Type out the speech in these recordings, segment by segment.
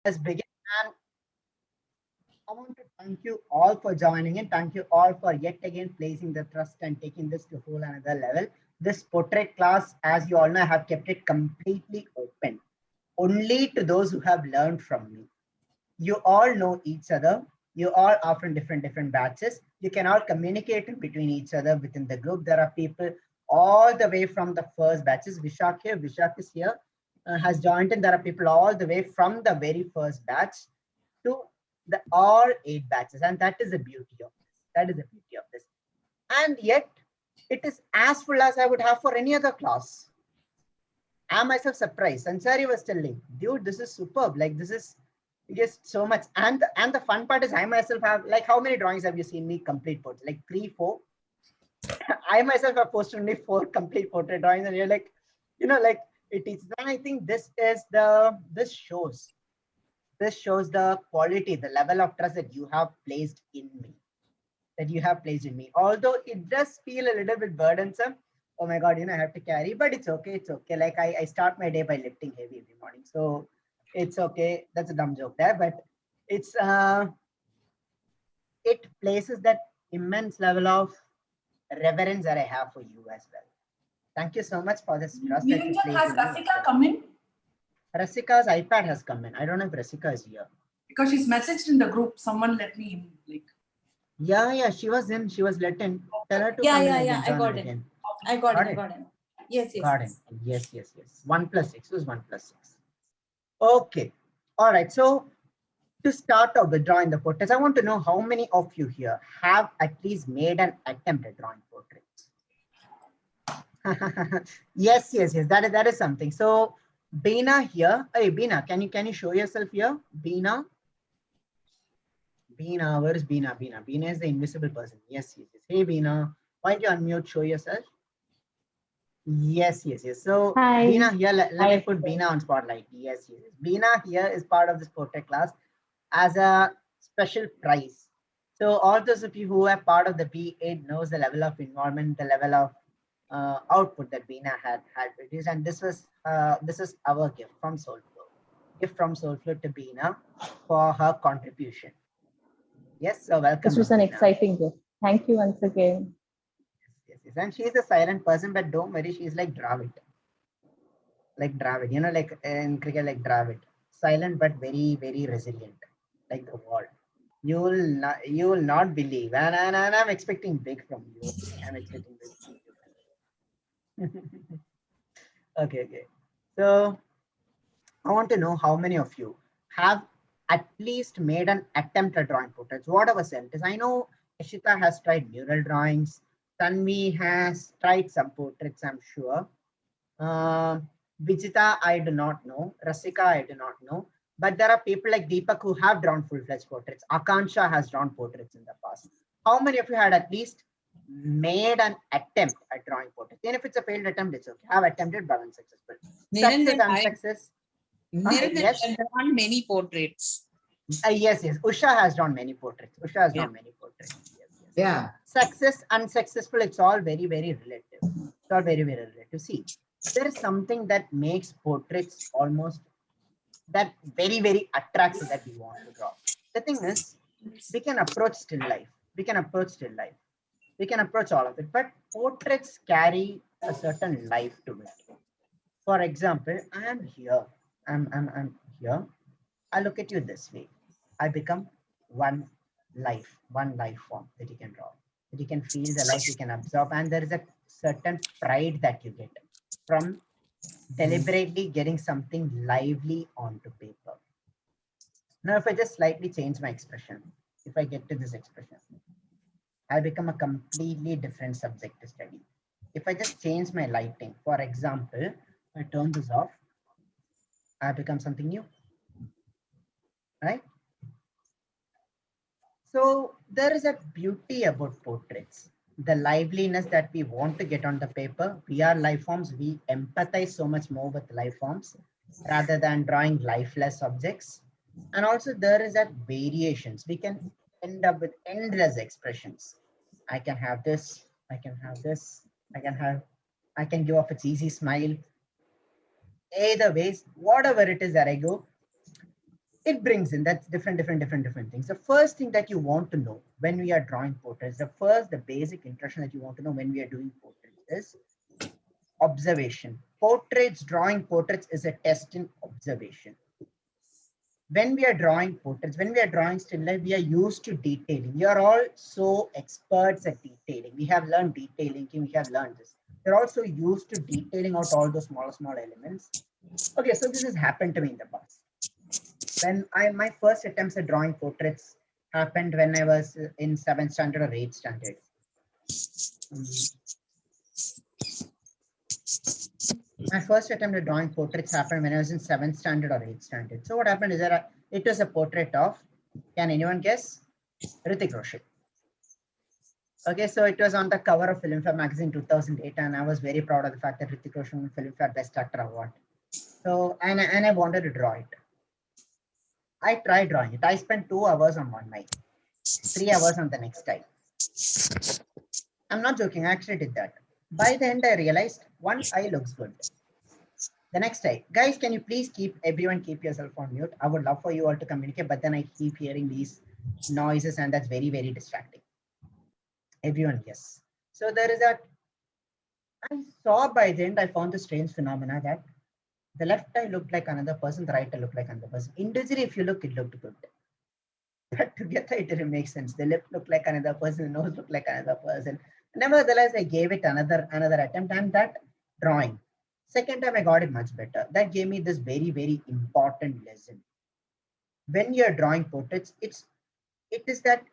Let's begin. And I want to thank you all for joining in. Thank you all for yet again placing the trust and taking this to whole another level. This portrait class, as you all know, I have kept it completely open, only to those who have learned from me. You all know each other. You all are from different batches. You can all communicate between each other within the group. There are people all the way from the first batches. Vishak here, Vishak is here, has joined in. There are people all the way from the very first batch to the all 8 batches, and that is the beauty of this. That is the beauty of this. And yet, it is as full as I would have for any other class. I am myself surprised. Ansari was telling, dude, this is superb. Like this is just so much. And the fun part is I myself have, like, how many drawings have you seen me complete portrait? Like 3, 4. I myself have posted only 4 complete portrait drawings, and you're like, like it is. Then I think this shows the quality, the level of trust that you have placed in me. Although it does feel a little bit burdensome. Oh my God, I have to carry, but it's okay. It's okay. Like I start my day by lifting heavy every morning. So it's okay. That's a dumb joke there, but it's it places that immense level of reverence that I have for you as well. Thank you so much for this trust that you Niranjan, place has in me. Rasika come in? Rasika's iPad has come in. I don't know if Rasika is here. Because she's messaged in the group. Someone let me in. Like. Yeah, she was in. She was let in. Tell her to Yeah, come in yeah, again. I got it. Again. I got it. Yes. Got it. Yes. 1 + 6 was 1 + 6. Okay. All right. So to start off with drawing the portraits, I want to know how many of you here have at least made an attempt at drawing portraits. Yes. That is something. So Beena here. Hey, Beena, can you show yourself here? Beena, where is Beena? Beena is the invisible person. Yes. Hey, Beena, why don't you unmute? Show yourself. Yes. So Hi. Beena here, let me put Beena on spotlight. Yes. Beena here is part of this portrait class as a special prize. So all those of you who are part of the B8 knows the level of involvement, the level of output that Beena had produced, and this is our gift from Soulflow to Beena for her contribution. Yes, so welcome. This was an exciting gift. Thank you once again. Yes. And she's a silent person, but don't worry, she's like Dravid. Like in cricket, like Dravid. Silent but very, very resilient, like the wall. You will not believe, and I'm expecting big from you. I'm expecting big from you. Okay. So I want to know how many of you have at least made an attempt at drawing portraits, whatever sense. I know Ishita has tried mural drawings. Tanvi has tried some portraits, I'm sure. Vijita, I do not know. Rasika, I do not know. But there are people like Deepak who have drawn full-fledged portraits. Akansha has drawn portraits in the past. How many of you had at least made an attempt at drawing portraits? Even if it's a failed attempt, it's okay. Have attempted but unsuccessful. Success and success. Niranjan has drawn many portraits. Yes. Usha has drawn many portraits. Yes. Yeah. Success, unsuccessful, it's all very, very relative. It's all very, very relative. See, there is something that makes portraits almost that very, very attractive that we want to draw. The thing is, we can approach still life. We can approach all of it, but portraits carry a certain life to it. For example, I am here. I'm here. I look at you this way. I become one life form that you can draw, that you can feel the life you can absorb, and there is a certain pride that you get from deliberately getting something lively onto paper. Now, if I just slightly change my expression, if I get to this expression, I become a completely different subject to study. If I just change my lighting, for example, I turn this off, I become something new, right? So there is a beauty about portraits, the liveliness that we want to get on the paper. We are life forms. We empathize so much more with life forms rather than drawing lifeless objects. And also there is that variations. We can end up with endless expressions. I can have this, I can have this, I can give off its easy smile. Either ways, whatever it is that I go, it brings in that's different things. The first thing that you want to know when we are drawing portraits, the basic introduction that you want to know when we are doing portraits is observation. Drawing portraits is a test in observation. When we are drawing portraits, when we are drawing still life, we are used to detailing. We are all so experts at detailing. We have learned detailing, we have learned this. We're also used to detailing out all those small elements. Okay, so this has happened to me in the past. When my first attempts at drawing portraits happened when I was in 7th standard or 8th standard. My first attempt at drawing portraits happened when I was in 7th standard or 8th standard. So what happened is that it was a portrait of, can anyone guess? Hrithik Roshan. Okay, so it was on the cover of Filmfare magazine 2008, and I was very proud of the fact that Hrithik Roshan won Filmfare Best Actor Award. So, and I wanted to draw it. I tried drawing it. I spent 2 hours on one night, 3 hours on the next time. I'm not joking, I actually did that. By the end, I realized one eye looks good. The next eye, guys, can you please everyone keep yourself on mute? I would love for you all to communicate, but then I keep hearing these noises and that's very, very distracting. Everyone, yes. So there is that. I saw by the end, I found the strange phenomena that the left eye looked like another person, the right eye looked like another person. Individually, if you look, it looked good. But together, it didn't make sense. The lip looked like another person, the nose looked like another person. Nevertheless, I gave it another attempt, and that drawing. Second time, I got it much better. That gave me this very, very important lesson. When you're drawing portraits, it is that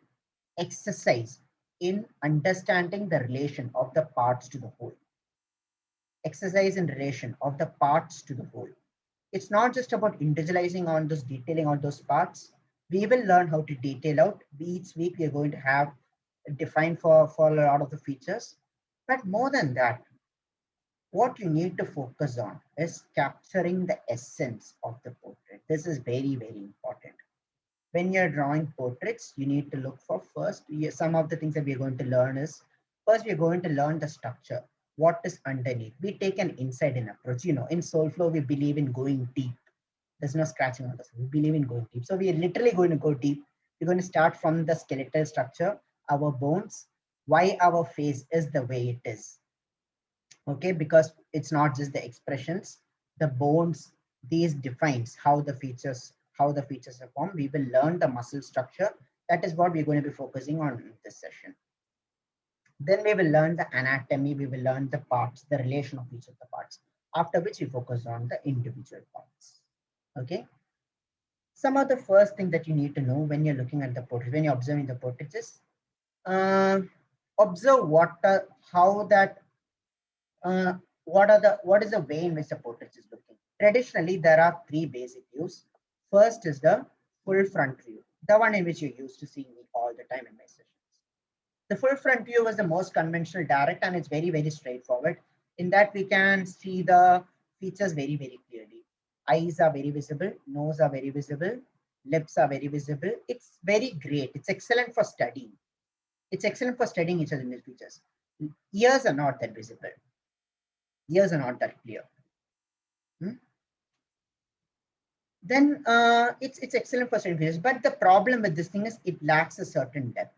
exercise in understanding the relation of the parts to the whole. Exercise in relation of the parts to the whole. It's not just about individualizing on those, detailing on those parts. We will learn how to detail out. Each week we are going to have defined for a lot of the features. But more than that, what you need to focus on is capturing the essence of the portrait. This is very, very important. When you're drawing portraits, you need to look for first, some of the things that we're going to learn is, first we're going to learn the structure. What is underneath? We take an inside-in approach. You know, in Soulflow, we believe in going deep. There's no scratching on this. We believe in going deep. So we are literally going to go deep. We're going to start from the skeletal structure, our bones, why our face is the way it is. Okay, because it's not just the expressions, the bones, these defines how the features are formed. We will learn the muscle structure. That is what we're going to be focusing on in this session. Then we will learn the anatomy. We will learn the parts, the relation of each of the parts. After which we focus on the individual parts. Okay. Some of the first thing that you need to know when you're looking at the portrait, when you're observing the portraits is observe what is the way in which the portrait is looking. Traditionally, there are 3 basic views. First is the full front view, the one in which you're used to seeing me all the time in my sessions. The full front view was the most conventional, direct, and it's very, very straightforward. In that, we can see the features very, very clearly. Eyes are very visible, nose are very visible, lips are very visible. It's very great. It's excellent for studying. It's excellent for studying each of the features. Ears are not that visible. Ears are not that clear. Then it's excellent for studying features. But the problem with this thing is it lacks a certain depth.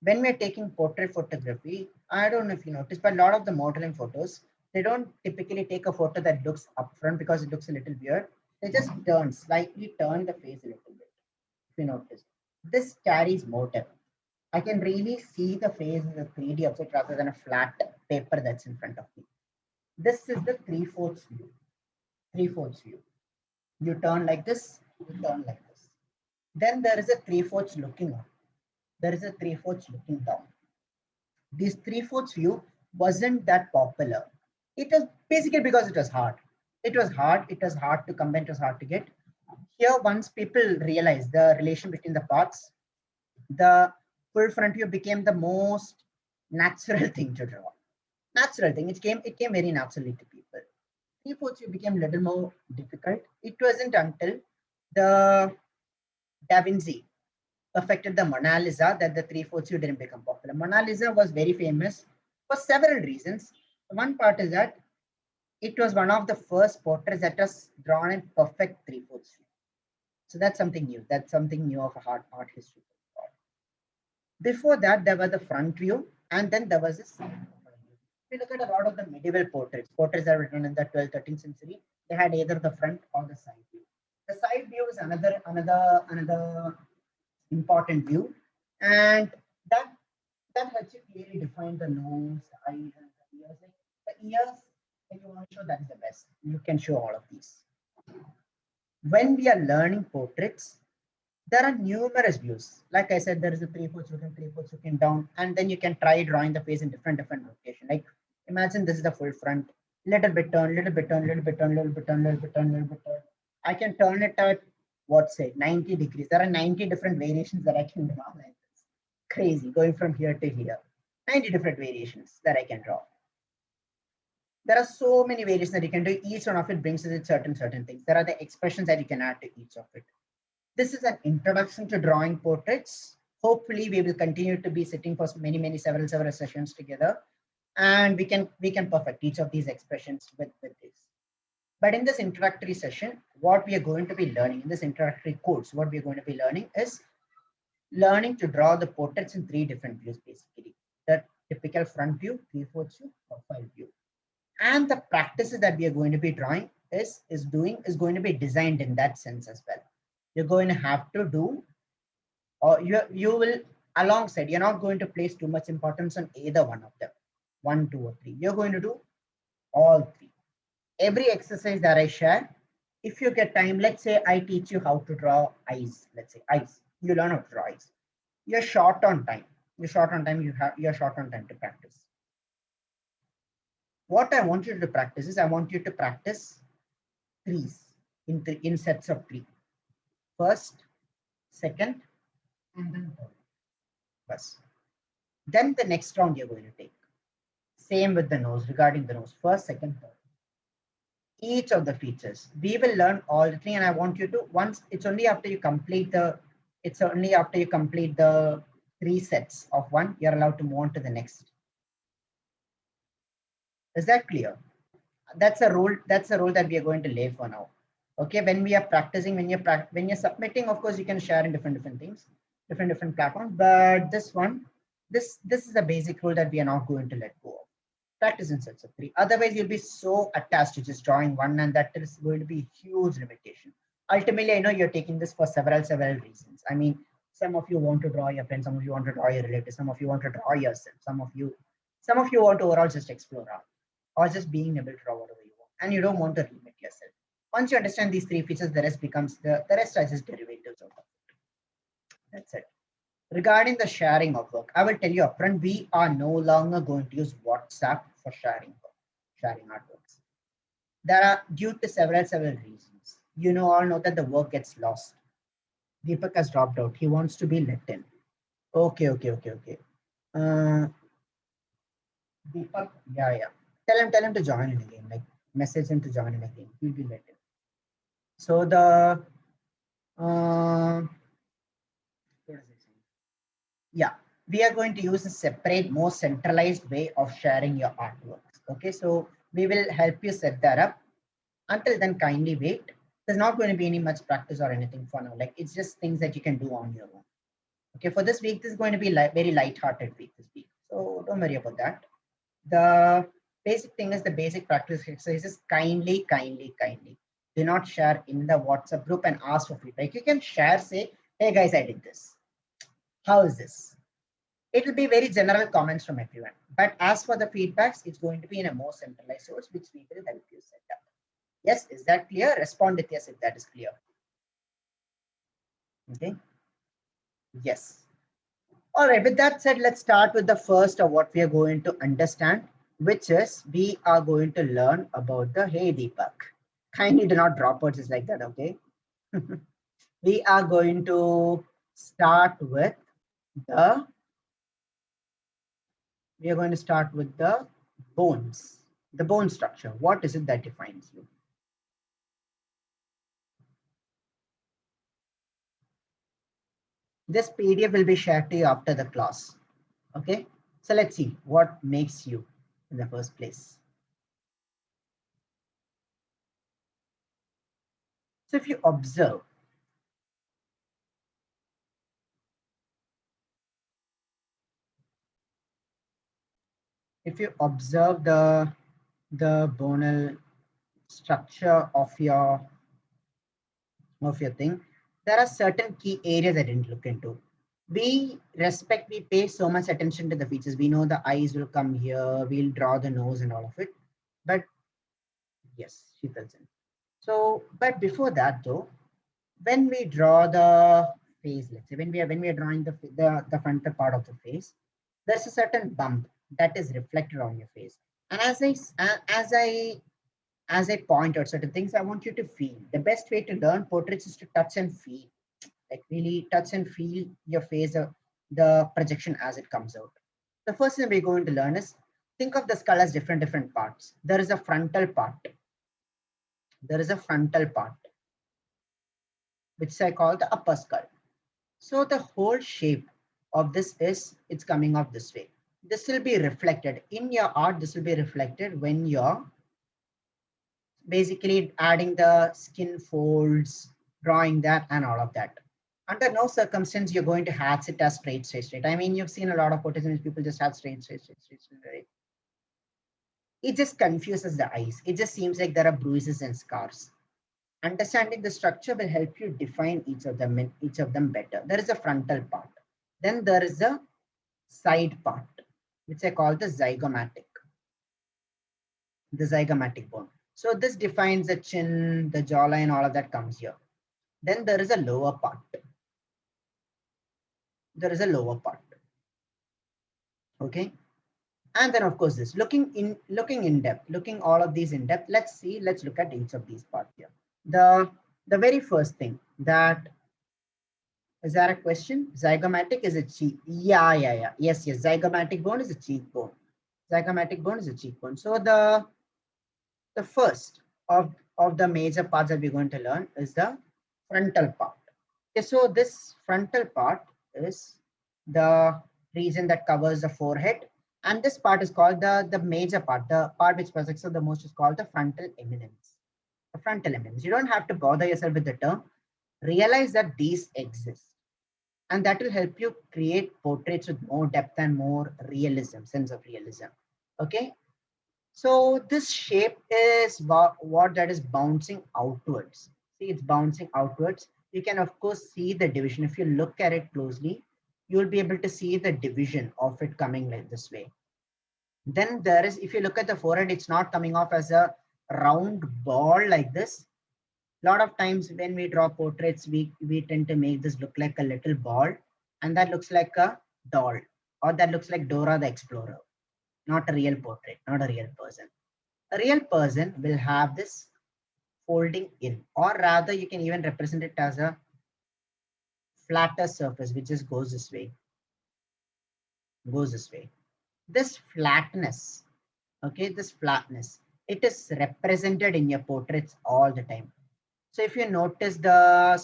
When we're taking portrait photography, I don't know if you noticed, but a lot of the modeling photos, they don't typically take a photo that looks up front because it looks a little weird. They just slightly turn the face a little bit. If you notice, this carries more depth. I can really see the face as a 3D object rather than a flat paper that's in front of me. This is the 3/4 view. 3/4 view. You turn like this, you turn like this. Then there is a 3/4 looking up. There is a 3/4 looking down. This 3/4 view wasn't that popular. It was basically because it was hard. It was hard to combine, it was hard to get. Here, once people realized the relation between the parts, the full front view became the most natural thing to draw. Natural thing. It came very naturally to people. 3/4 view became a little more difficult. It wasn't until the Da Vinci perfected the Mona Lisa that the 3/4 view didn't become popular. Mona Lisa was very famous for several reasons. One part is that it was one of the first portraits that was drawn in perfect 3/4 view. So that's something new. That's something new of a art history. Before that, there was the front view, and then there was this. If you look at a lot of the medieval portraits that were written in the 12th, 13th century, they had either the front or the side view. The side view is another important view, and that helps you clearly define the nose, the eyes, and the ears. Like the ears, when you want to show, that is the best. You can show all of these. When we are learning portraits, there are numerous views. Like I said, there is a 3/4 looking, 3/4 looking down, and then you can try drawing the face in different location. Like imagine this is the full front, little bit turn, little bit turn, little bit turn, little bit turn, little bit turn, little bit turn. I can turn it at what say 90 degrees. There are 90 different variations that I can draw like this. Crazy, going from here to here. 90 different variations that I can draw. There are so many variations that you can do. Each one of it brings with it certain things. There are the expressions that you can add to each of it. This is an introduction to drawing portraits. Hopefully, we will continue to be sitting for several sessions together, and we can perfect each of these expressions with this. But in this introductory session, what we are going to be learning in this introductory course, what we are going to be learning is learning to draw the portraits in 3 different views, basically. The typical front view, 3/4 view, profile view. And the practices that we are going to be drawing is going to be designed in that sense as well. You're going to have to do, or you will alongside, you're not going to place too much importance on either one of them, 1, 2, or 3. You're going to do all 3. Every exercise that I share, if you get time, let's say I teach you how to draw eyes, let's say eyes, you learn how to draw eyes. You're short on time. You're short on time to practice. What I want you to practice is I want you to practice threes in sets of 3. First, second, and then third. Bus. Then the next round you're going to take. Same with the nose, regarding the nose. First, second, third. Each of the features. We will learn all the 3, and I want you to, it's only after you complete the 3 sets of 1, you're allowed to move on to the next. Is that clear? That's a rule that we are going to lay for now. Okay, when we are practicing, when you're submitting, of course, you can share in different things, different platforms. But this is a basic rule that we are not going to let go of. Practice in sets of 3. Otherwise, you'll be so attached to just drawing one, and that is going to be a huge limitation. Ultimately, I know you're taking this for several reasons. I mean, some of you want to draw your friends, some of you want to draw your relatives, some of you want to draw yourself, some of you want to overall just explore art, or just being able to draw whatever you want, and you don't want to limit yourself. Once you understand these 3 features, the rest becomes the rest are just derivatives of it. That's it. Regarding the sharing of work, I will tell you upfront, we are no longer going to use WhatsApp for sharing artworks. There are, due to several reasons. You all know that the work gets lost. Deepak has dropped out. He wants to be let in. Okay. Deepak, yeah. Tell him to join in again. Like message him to join in again. He'll be let in. So the what is it saying? Yeah, we are going to use a separate, more centralized way of sharing your artworks. Okay, so we will help you set that up. Until then, kindly wait. There's not going to be any much practice or anything for now. Like it's just things that you can do on your own. Okay, for this week, this is going to be very light-hearted week this week. So don't worry about that. The basic thing is the basic practice exercises. Kindly do not share in the WhatsApp group and ask for feedback. You can share, say, hey guys, I did this. How is this? It will be very general comments from everyone. But as for the feedbacks, it's going to be in a more centralized source, which we will help you set up. Yes, is that clear? Respond with yes if that is clear. Okay. Yes. All right, with that said, let's start with the first of what we are going to understand, which is we are going to learn about the, hey Deepak, kindly do not drop out just like that, okay? We are going to start with the bones, the bone structure. What is it that defines you? This PDF will be shared to you after the class. Okay, so let's see what makes you in the first place. So if you observe, if you observe the bonal structure of your thing, there are certain key areas I didn't look into. We pay so much attention to the features. We know the eyes will come here, we'll draw the nose and all of it. But yes, she tells in. So, but before that though, when we draw the face, let's say when we are drawing the frontal part of the face, there's a certain bump that is reflected on your face. And as I point out certain things, I want you to feel. The best way to learn portraits is to touch and feel, like really touch and feel your face, the projection as it comes out. The first thing we're going to learn is think of the skull as different parts. There is a frontal part. There is a frontal part, which I call the upper skull. So the whole shape of this is, it's coming off this way. This will be reflected in your art. This will be reflected when you're basically adding the skin folds, drawing that and all of that. Under no circumstance you're going to hatch it as straight. I mean, you've seen a lot of portraits in which people just have straight, right? It just confuses the eyes. It just seems like there are bruises and scars. Understanding the structure will help you define each of them better. There is a frontal part. Then there is a side part, which I call the zygomatic. The zygomatic bone. So this defines the chin, the jawline, all of that comes here. Then there is a lower part. There is a lower part. Okay. And then of course this, looking in depth, looking all of these in depth, let's look at each of these parts here. The very first thing that, is there a question? Zygomatic is a cheek. Yeah. Yes. Zygomatic bone is a cheekbone. Zygomatic bone is a cheekbone. So the first of the major parts that we're going to learn is the frontal part. Okay, so this frontal part is the region that covers the forehead, and this part is called the major part. The part which projects the most is called the frontal eminence. The frontal eminence. You don't have to bother yourself with the term. Realize that these exist, and that will help you create portraits with more depth and more realism, sense of realism. Okay. So this shape is what that is bouncing outwards. See, it's bouncing outwards. You can of course see the division. If you look at it closely, you will be able to see the division of it coming like this way. Then there is, if you look at the forehead, it's not coming off as a round ball like this. A lot of times when we draw portraits, we tend to make this look like a little ball, and that looks like a doll, or that looks like Dora the Explorer. Not a real portrait, not a real person. A real person will have this folding in, or rather you can even represent it as a flatter surface, which just goes this way. This flatness, okay, this flatness, it is represented in your portraits all the time. So if you notice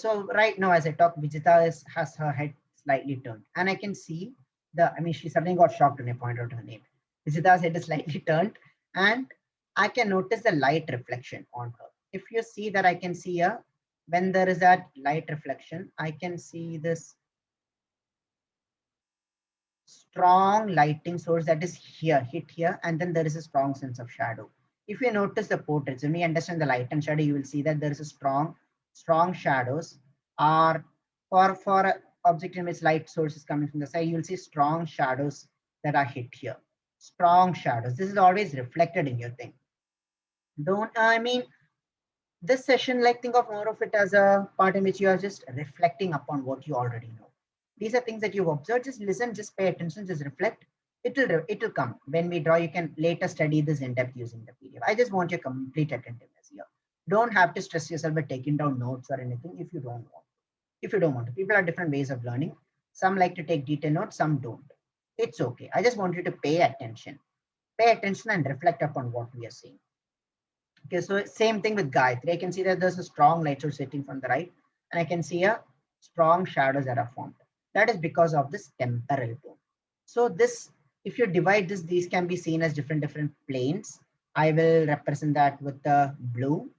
so right now as I talk, Vijita has her head slightly turned, and I can see she suddenly got shocked when I pointed out her name. Vijita's head is slightly turned, and I can notice the light reflection on her. If you see that, I can see when there is that light reflection, I can see this strong lighting source that is here, hit here, and then there is a strong sense of shadow. If you notice the portraits, when we understand the light and shadow, you will see that there is a strong shadows are for an object in which light source is coming from the side, you will see strong shadows that are hit here. Strong shadows. This is always reflected in your thing. This session, like think of more of it as a part in which you are just reflecting upon what you already know. These are things that you've observed. Just listen, just pay attention, just reflect. It will come. When we draw, you can later study this in depth using the PDF. I just want your complete attentiveness here. Don't have to stress yourself by taking down notes or anything if you don't want to. People have different ways of learning. Some like to take detailed notes, some don't. It's okay. I just want you to pay attention. Pay attention and reflect upon what we are seeing. Okay, so same thing with Gayatri. I can see that there's a strong light source sitting from the right, and I can see a strong shadows that are formed. That is because of this temporal bone. So this, if you divide this, these can be seen as different planes. I will represent that with the blue.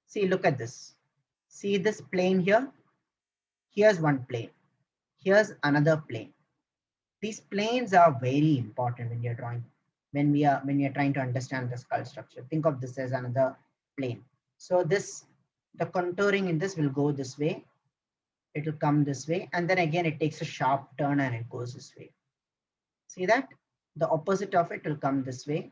See, look at this. See this plane here? Here's one plane. Here's another plane. These planes are very important when you're drawing, when you're trying to understand the skull structure. Think of this as another plane. So this, the contouring in this will go this way, it will come this way, and then again it takes a sharp turn and it goes this way. See that? The opposite of it will come this way,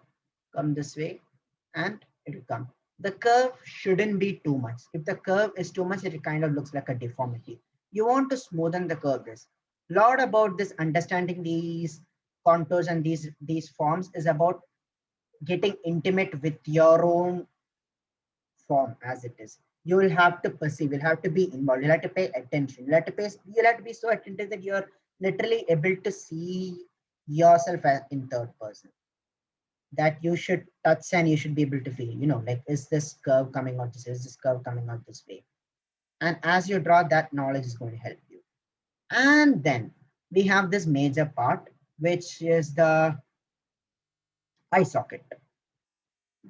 and it will come. The curve shouldn't be too much. If the curve is too much, it kind of looks like a deformity. You want to smoothen the curve. This lot about this understanding these contours and these forms is about getting intimate with your own form as it is. You will have to perceive, you'll have to be involved, you'll have to pay attention, you'll have to be so attentive that you're literally able to see yourself as in third person. That you should touch and you should be able to feel, you know, like, is this curve coming out this way? Is this curve coming out this way? And as you draw, that knowledge is going to help you. And then we have this major part, which is the eye socket.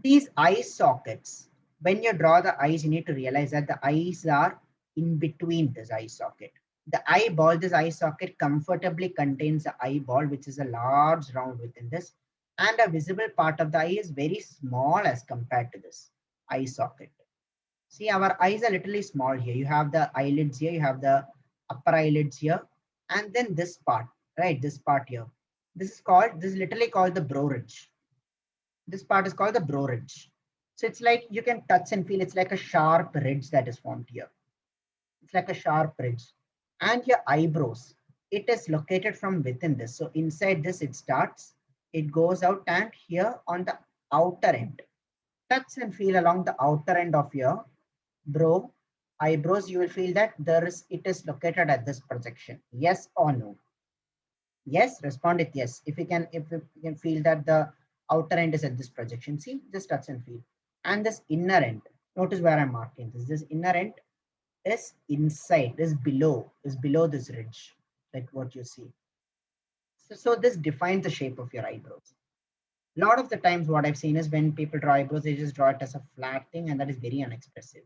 These eye sockets, when you draw the eyes, you need to realize that the eyes are in between this eye socket. The eyeball, this eye socket comfortably contains the eyeball, which is a large round within this. And a visible part of the eye is very small as compared to this eye socket. See, our eyes are literally small here. You have the eyelids here, you have the upper eyelids here, and then this part, right? This part here. This is literally called the brow ridge. This part is called the brow ridge. So it's like you can touch and feel, it's like a sharp ridge that is formed here. It's like a sharp ridge. And your eyebrows, it is located from within this. So inside this, it starts, it goes out, and here on the outer end, touch and feel along the outer end of your eyebrows, you will feel that it is located at this projection. Yes or no? Yes, respond with yes. If you can feel that the outer end is at this projection, see, just touch and feel. And this inner end, notice where I'm marking this inner end is inside, is below this ridge, like what you see. So this defines the shape of your eyebrows. A lot of the times what I've seen is when people draw eyebrows, they just draw it as a flat thing, and that is very unexpressive.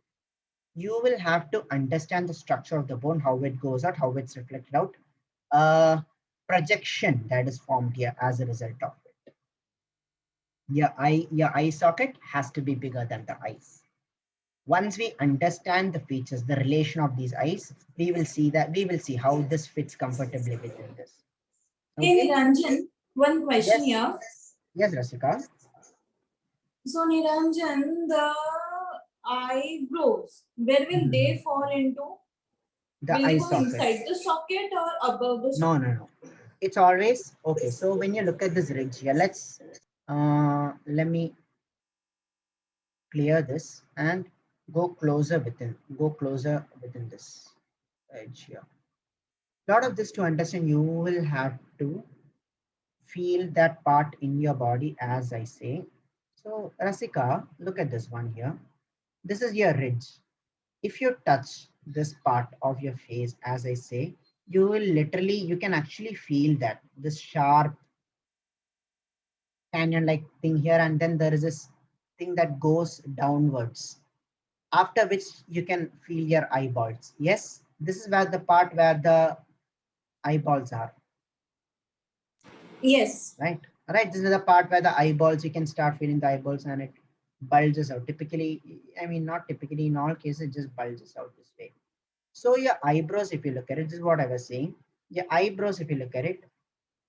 You will have to understand the structure of the bone, how it goes out, how it's reflected out. Projection that is formed here as a result of it. Your eye socket has to be bigger than the eyes. Once we understand the features, the relation of these eyes, we will see how this fits comfortably within this. Okay, Niranjan, one question here. Yes, Rasika. So, Niranjan, the eyebrows, where will they fall into? The will eye go socket. Inside the socket or above the socket? No. It's always okay. So when you look at this ridge here, let me clear this and go closer within this edge here. A lot of this to understand, you will have to feel that part in your body as I say. So Rasika, look at this one here. This is your ridge. If you touch this part of your face, as I say, you can actually feel that this sharp canyon like thing here, and then there is this thing that goes downwards, after which you can feel your eyeballs. Yes, this is where the part where the eyeballs are. Yes. Right. This is the part where the eyeballs, you can start feeling the eyeballs and it bulges out. Typically, I mean, not typically, in all cases, it just bulges out this way. So your eyebrows, if you look at it, this is what I was saying. Your eyebrows, if you look at it,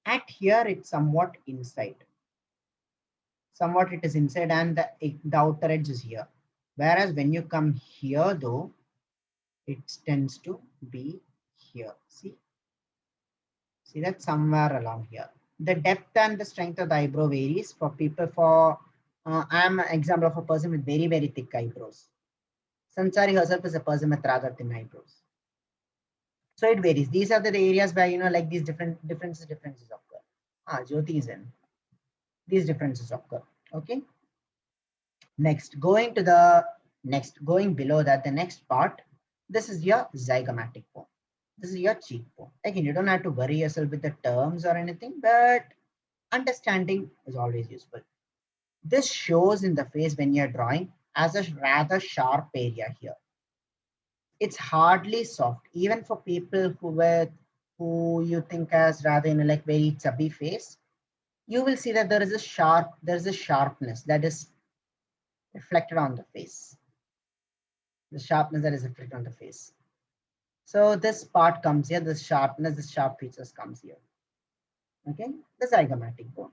at here, it's somewhat inside. Somewhat it is inside, and the outer edge is here. Whereas when you come here, though, it tends to be here. See that somewhere along here. The depth and the strength of the eyebrow varies for people. I'm an example of a person with very, very thick eyebrows. Sansari herself is a person with rather thin eyebrows. So it varies. These are the areas where, like these differences occur. Jyoti is in. These differences occur. Okay. Next, going below that, the next part, this is your zygomatic bone. This is your cheekbone. Again, you don't have to worry yourself with the terms or anything, but understanding is always useful. This shows in the face when you're drawing as a rather sharp area here. It's hardly soft, even for people who with who you think as rather like very chubby face, you will see that there is a sharpness that is reflected on the face. The sharpness that is reflected on the face. So this part comes here, the sharpness, the sharp features comes here. Okay, the zygomatic bone.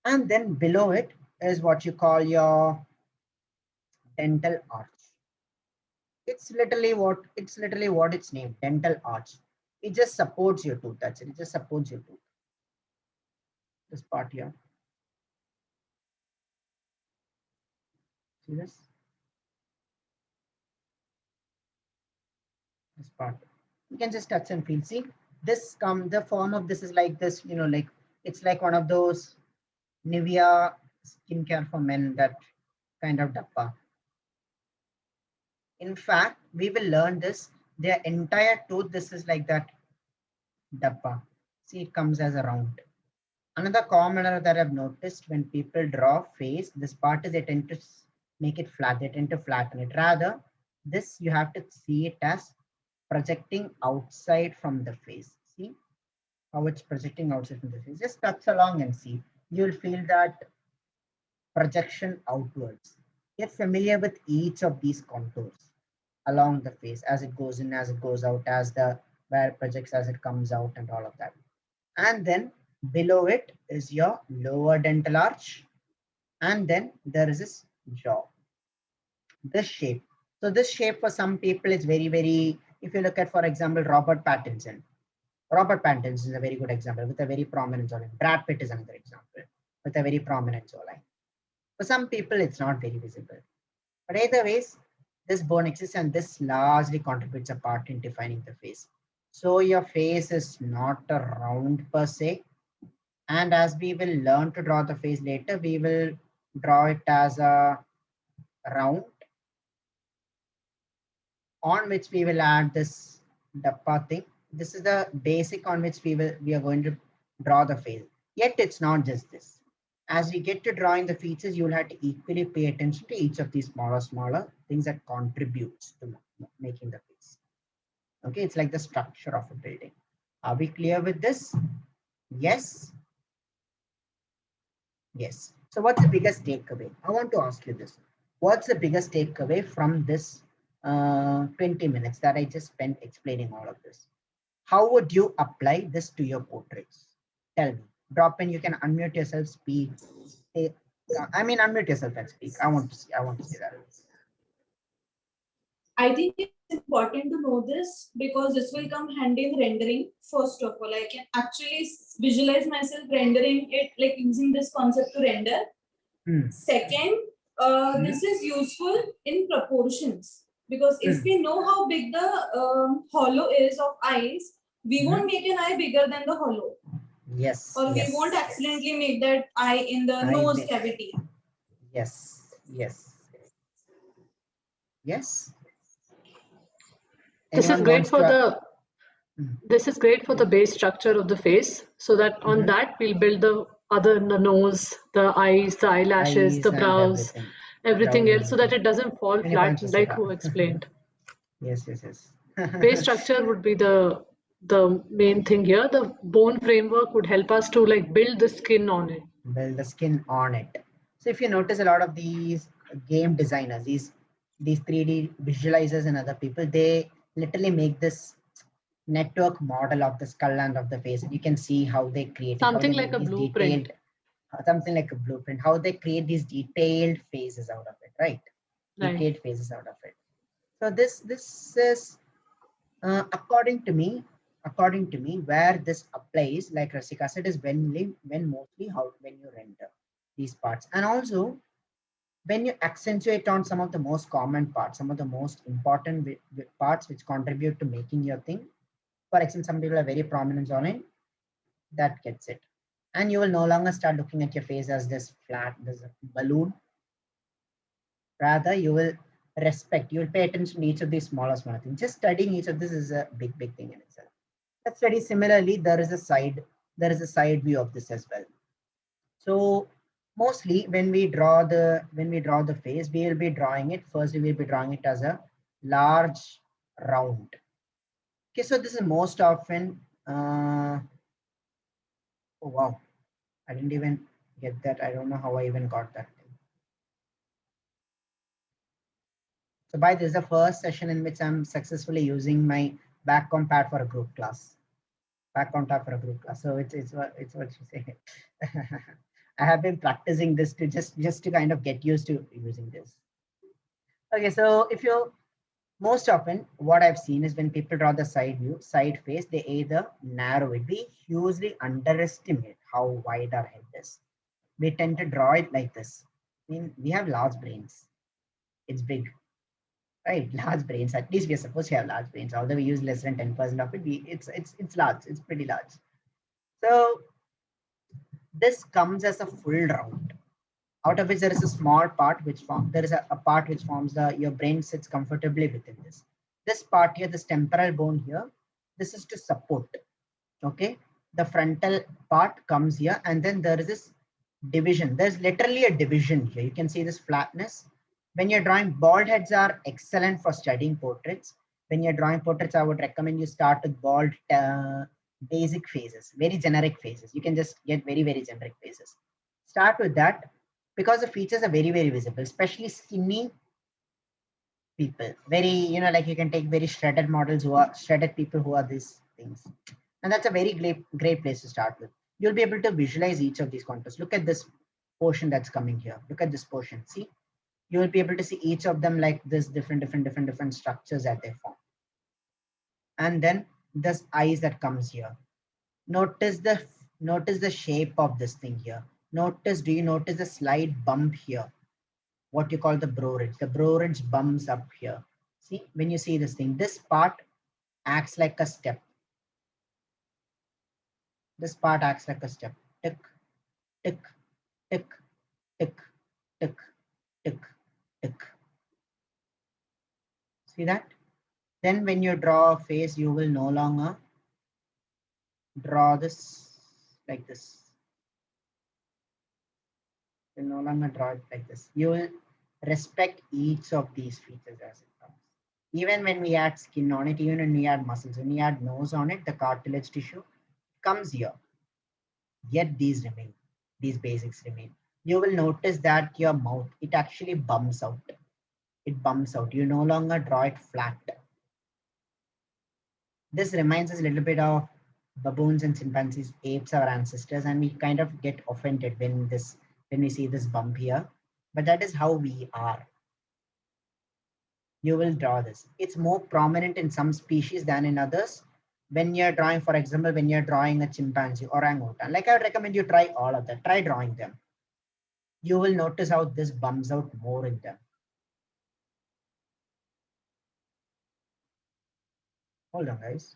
And then below it is what you call your dental arch. It's literally what it's named, dental arch. It just supports your tooth. That's it. It just supports your tooth. This part here. See this? This part. You can just touch and feel. See, the form of this is like this, like it's like one of those Nivea skincare for men, that kind of dabba. In fact, we will learn this. Their entire tooth, this is like that dabba. See, it comes as a round. Another common error that I've noticed when people draw face, this part is they tend to make it flat. They tend to flatten it. Rather, this you have to see it as projecting outside from the face. See how it's projecting outside from the face. Just touch along and see. You'll feel that projection outwards. Get familiar with each of these contours along the face as it goes in, as it goes out, as the where it projects, as it comes out, and all of that. And then below it is your lower dental arch, and then there is this jaw, this shape. So this shape for some people is very, very, if you look at, for example, Robert Pattinson is a very good example with a very prominent jawline. Brad Pitt is another example with a very prominent jawline. For some people, it's not very visible. But either ways, this bone exists, and this largely contributes a part in defining the face. So your face is not a round per se. And as we will learn to draw the face later, we will draw it as a round on which we will add this dabba thing. This is the basic on which we are going to draw the face. Yet it's not just this. As we get to drawing the features, you will have to equally pay attention to each of these smaller things that contributes to making the face. Okay, it's like the structure of a building. Are we clear with this? Yes. Yes. So what's the biggest takeaway? I want to ask you this. What's the biggest takeaway from this 20 minutes that I just spent explaining all of this? How would you apply this to your portraits? Tell me. Drop in. You can unmute yourself, speak. Unmute yourself and speak. I want to see that. I think it's important to know this because this will come handy in rendering. First of all, I can actually visualize myself rendering it, like using this concept to render. Second, this is useful in proportions because if we know how big the hollow is of eyes, we won't make an eye bigger than the hollow. Yes. Or we won't accidentally make that eye in the nose cavity. Yes. Yes. Yes. This is great for the base structure of the face, so that on that we'll build the nose, the eyes, the eyelashes, the brows, everything else, so that it doesn't fall flat like who explained. Yes. Base structure would be the main thing here. The bone framework would help us to like build the skin on it. Build the skin on it. So if you notice, a lot of these game designers, these 3D visualizers and other people, they literally make this network model of the skull and of the face, and you can see how they create something like a blueprint. Something like a blueprint, how they create these detailed phases out of it, right? Detailed phases out of it. So this is according to me, where this applies, like Rasika said, is when you render these parts, and also when you accentuate on some of the most common parts, some of the most important parts which contribute to making your thing. For example, some people are very prominent on it, that gets it. And you will no longer start looking at your face as this flat, this balloon. Rather, you will pay attention to each of these smaller things. Just studying each of this is a big thing in itself. Let's study similarly, there is a side view of this as well. So mostly when we draw the face, we will be drawing it as a large round. Okay, so this is most often Oh wow, I didn't even get that. I don't know how I even got that. So by this is the first session in which I'm successfully using my back compat for a group class. Back compat for a group class. So it's what you say. I have been practicing this to just to kind of get used to using this. Okay, so if you most often what I've seen is when people draw the side view, side face, they either narrow it. We hugely underestimate how wide our head is. We tend to draw it like this. I mean, we have large brains. It's big, right? Large brains. At least we are supposed to have large brains. Although we use less than 10% of it, it's large. It's pretty large. So this comes as a full round, out of which there is a small part which there is a part which forms your brain sits comfortably within this. This part here, this temporal bone here, this is to support. Okay, the frontal part comes here, and then there is this division. There's literally a division here. You can see this flatness. When you're drawing, bald heads are excellent for studying portraits. When you're drawing portraits, I would recommend you start with bald basic faces, very generic faces. You can just get very generic faces. Start with that because the features are very visible, especially skinny people. Very, like you can take very shredded models who are shredded people who are these things. And that's a very great place to start with. You'll be able to visualize each of these contours. Look at this portion that's coming here. Look at this portion. See, you will be able to see each of them like this different structures that they form. And then this eyes that comes here. Notice the shape of this thing here. Do you notice the slight bump here? What you call the brow ridge. The brow ridge bumps up here. See, when you see this thing, this part acts like a step. This part acts like a step. Tick, tick, tick, tick, tick, tick, tick. See that? Then when you draw a face, you will no longer draw this like this. You will no longer draw it like this. You will respect each of these features as it comes. Even when we add skin on it, even when we add muscles, when we add nose on it, the cartilage tissue comes here. Yet these remain. These basics remain. You will notice that your mouth, it actually bumps out. It bumps out. You no longer draw it flat. This reminds us a little bit of baboons and chimpanzees, apes, our ancestors, and we kind of get offended when we see this bump here. But that is how we are. You will draw this. It's more prominent in some species than in others. When you're drawing, for example, when you're drawing a chimpanzee or orangutan, like I would recommend you try all of that. Try drawing them. You will notice how this bumps out more in them. Hold on, guys.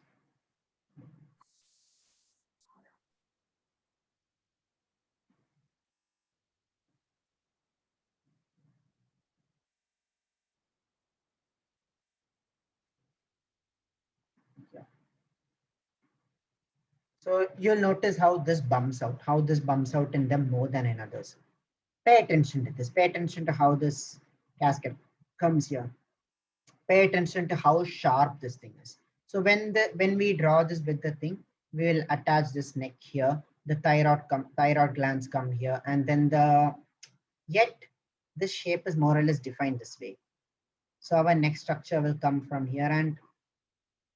Yeah. So you'll notice how this bumps out in them more than in others. Pay attention to this. Pay attention to how this casket comes here. Pay attention to how sharp this thing is. So when we draw this with the thing, we will attach this neck here. The thyroid glands come here, and then yet this shape is more or less defined this way. So our neck structure will come from here, and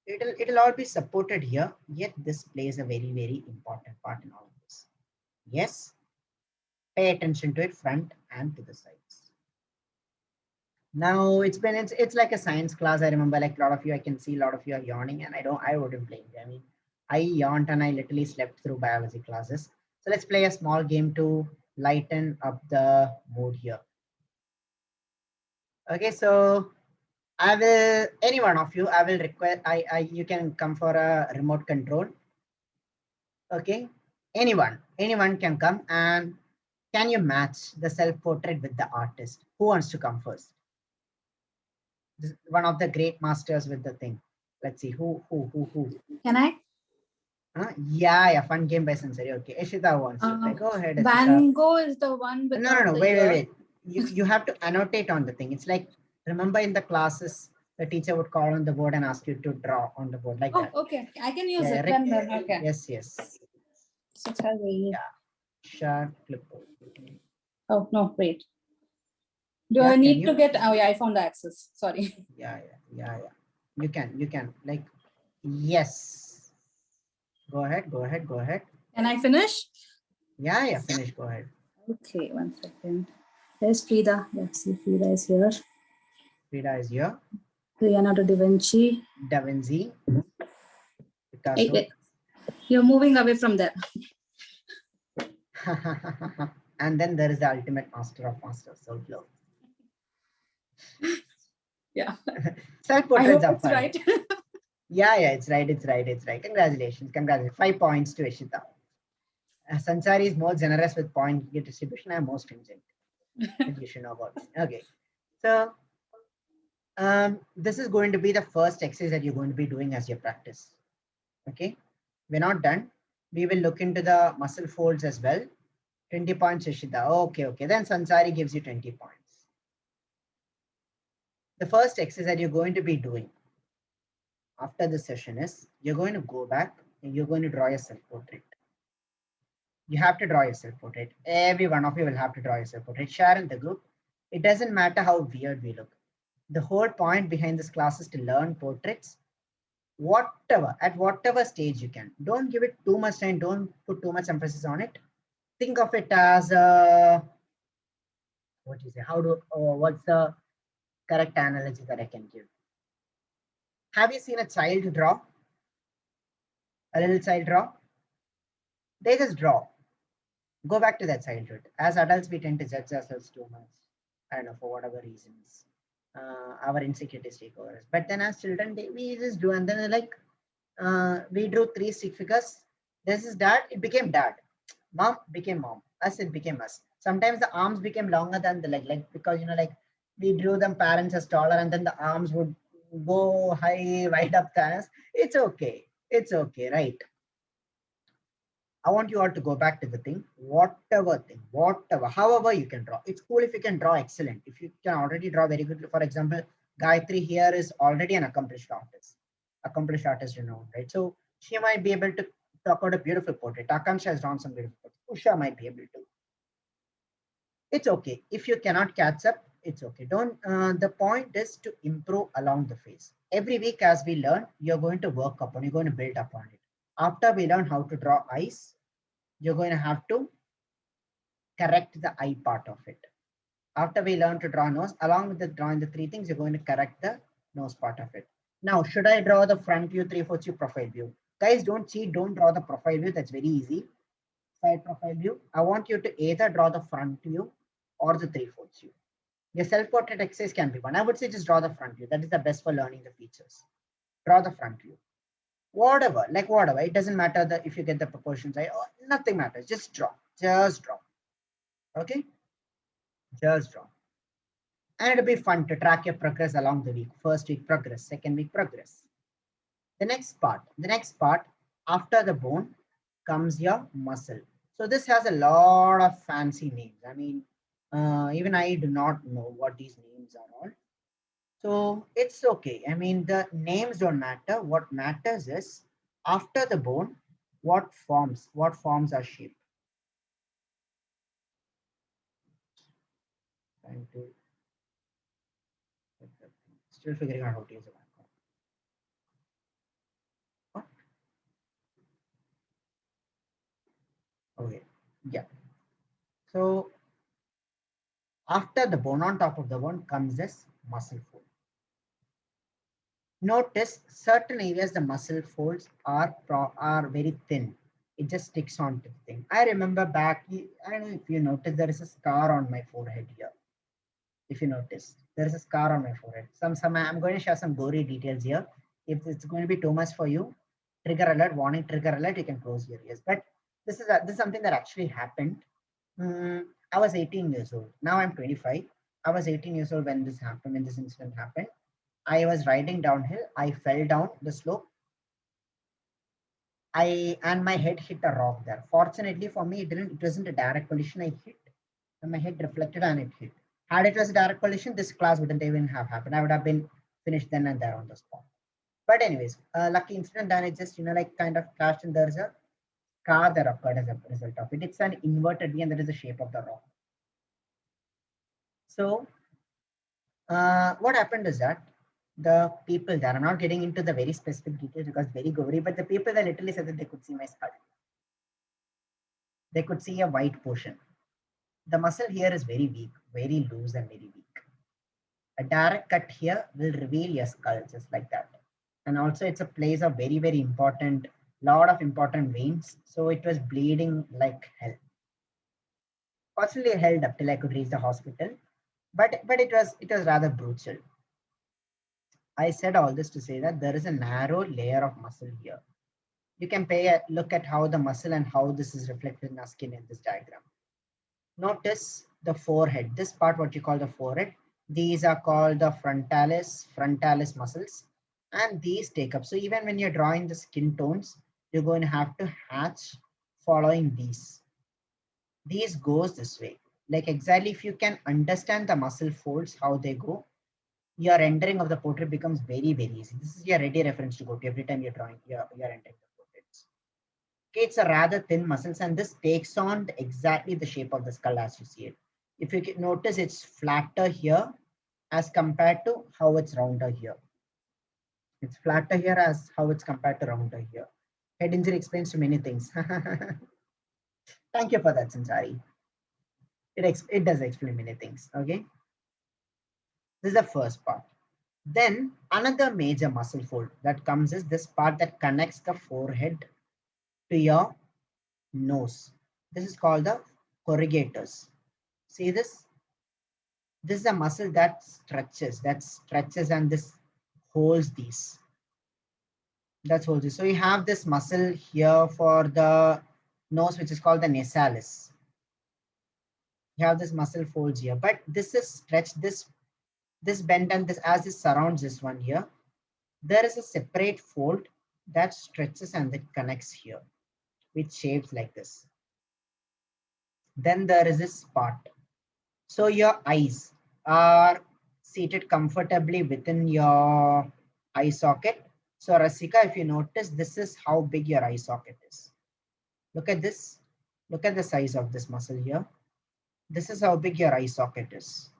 it'll all be supported here. Yet this plays a very important part in all of this. Yes, pay attention to it front and to the sides. Now it's like a science class. I remember, like a lot of you, I can see a lot of you are yawning, and I wouldn't blame you. I mean, I yawned and I literally slept through biology classes. So let's play a small game to lighten up the mood here. Okay, so I will, any one of you, I will request, you can come for a remote control. Okay, anyone can come, and can you match the self-portrait with the artist? Who wants to come first? This is one of the great masters with the thing. Let's see, who? Can I? Yeah, fun game by Sensory. Okay, Ishita wants to play. Go ahead, Ishita. Van Gogh is the one with No, wait. You have to annotate on the thing. It's like, remember in the classes, the teacher would call on the board and ask you to draw on the board like Oh, that. okay. I can use Yeah, it. Then, okay. Yes, yes. So shall we? Yeah. Share clipboard. Oh, no, wait. Do Yeah, I can need to you? get, oh yeah, I found the access. Sorry. Yeah. You can like, yes. Go ahead. Can I finish? Yeah, finish, go ahead. Okay, 1 second. There's Frida. Let's see, Frida is here. Frida is here. Leonardo da Vinci. Da Vinci. Hey, Picasso. hey, you're moving away from there. And then there is the ultimate master of masters, Self-love. Yeah. Self-portraits I are hope it's fun. right. Yeah, it's right. Congratulations. 5 points to Ishita. Sansari is more generous with point distribution. I'm more stringent. You should know about it. Okay. So this is going to be the first exercise that you're going to be doing as your practice. Okay. We're not done. We will look into the muscle folds as well. 20 points, Ishita. Okay. Then Sansari gives you 20 points. The first exercise that you're going to be doing after the session is you're going to go back and you're going to draw your self-portrait. You have to draw your self-portrait. Every one of you will have to draw your self-portrait. Share in the group. It doesn't matter how weird we look. The whole point behind this class is to learn portraits. At whatever stage you can. Don't give it too much time. Don't put too much emphasis on it. Think of it as what's the correct analogy that I can give? Have you seen a child draw? A little child draw? They just draw. Go back to that childhood. As adults, we tend to judge ourselves too much. I don't know, for whatever reasons. Our insecurities take over us. But then as children, we just do. And then like, we drew 3 stick figures. This is dad. It became dad. Mom became mom. Us, it became us. Sometimes the arms became longer than the leg. Like, because, like, we drew them parents as taller and then the arms would go high, right up the ass. It's okay. Right? I want you all to go back to the thing, whatever, however you can draw. It's cool if you can draw excellent. If you can already draw very good, for example, Gayatri here is already an accomplished artist, right? So she might be able to talk out a beautiful portrait. Akansha has drawn some beautiful portraits. Usha might be able to. It's okay. If you cannot catch up, it's okay. The point is to improve along the face. Every week as we learn, you're going to work upon, you're going to build upon it. After we learn how to draw eyes, you're going to have to correct the eye part of it. After we learn to draw nose, along with drawing the 3 things, you're going to correct the nose part of it. Now, should I draw the front view, 3/4 view, profile view? Guys, don't cheat. Don't draw the profile view. That's very easy. Side profile view. I want you to either draw the front view or the 3/4 view. Your self-portrait exercise can be one. I would say just draw the front view. That is the best for learning the features. Draw the front view. Whatever. It doesn't matter if you get the proportions right. Oh, nothing matters. Just draw. Okay? Just draw. And it'll be fun to track your progress along the week. First week progress, second week progress. The next part, after the bone comes your muscle. So this has a lot of fancy names. I mean, even I do not know what these names are all. So it's okay. I mean, the names don't matter. What matters is after the bone, what forms are shaped. Trying to still figuring out how to use it. What? Okay, yeah. So after the bone, on top of the bone comes this muscle fold. Notice certain areas the muscle folds are very thin. It just sticks onto the thing. I remember back, I don't know if you notice, there is a scar on my forehead here. If you notice, there is a scar on my forehead. I'm going to share some gory details here. If it's going to be too much for you, trigger alert, warning, trigger alert, you can close your ears. But this is something that actually happened. I was 18 years old. Now I'm 25. I was 18 years old when this happened, when this incident happened. I was riding downhill. I fell down the slope. And my head hit a rock there. Fortunately for me, it wasn't a direct collision. I hit and my head reflected and it hit. Had it was a direct collision, this class wouldn't even have happened. I would have been finish then and there on the spot. But anyways, lucky incident, then it just, like kind of crashed and there's a scar that occurred as a result of it. It's an inverted V and that is the shape of the rock. So what happened is that the people there, I'm not getting into the very specific details because very gory, but the people that literally said that they could see my skull. They could see a white portion. The muscle here is very weak, very loose and very weak. A direct cut here will reveal your skull just like that. And also it's a place of very, very important, lot of important veins. So it was bleeding like hell. Fortunately, I held up till I could reach the hospital, but it was rather brutal. I said all this to say that there is a narrow layer of muscle here. You can look at how the muscle and how this is reflected in our skin in this diagram. Notice the forehead, this part, what you call the forehead. These are called the frontalis muscles, and these take up. So even when you're drawing the skin tones, you're going to have to hatch following these. These goes this way. Like exactly if you can understand the muscle folds, how they go, your rendering of the portrait becomes very, very easy. This is your ready reference to go to every time you're drawing, you're entering the portraits. Okay, it's a rather thin muscles and this takes on exactly the shape of the skull as you see it. If you can notice, it's flatter here as compared to how it's rounder here. It's flatter here as how it's compared to rounder here. Head injury explains to many things. Thank you for that, Sansari. It does explain many things. Okay. This is the first part. Then another major muscle fold that comes is this part that connects the forehead to your nose. This is called the corrugators. See this? This is a muscle that stretches and this holds these. That's holds this. So you have this muscle here for the nose, which is called the nasalis. You have this muscle folds here, but this is stretched, this bend and this as this surrounds this one here. There is a separate fold that stretches and it connects here with shapes like this. Then there is this part. So your eyes are seated comfortably within your eye socket. So Rasika, if you notice, this is how big your eye socket is. Look at this. Look at the size of this muscle here. This is how big your eye socket is.